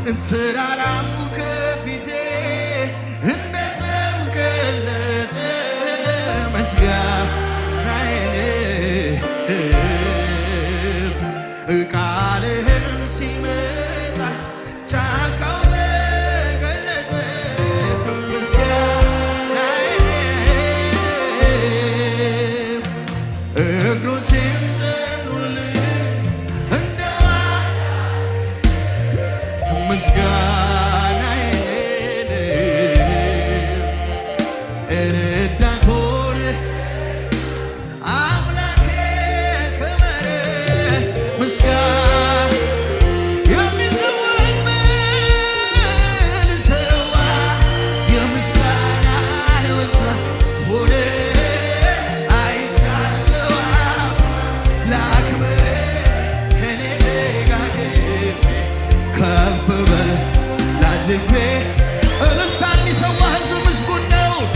ተራራው ከፊቴ እንደ ሰም ቀለጠ ምስጋናዬን ቃልህን ሲመጣ ጫካው ተገለጠ ምስጋናዬን እግሮቼን ዘኑልኝ እንደዋ ምስጋናዬን ረዳት ሆነ አምላኬ ክበር ምስጋና የሚሰዋኝ መልሰዋ የምስጋና መስዋዕት ሆነ አይቻለዋ ላክብር እኔ ደጋግሜ ከፍ በል ላጅቤ እልልታ እንዲሰዋ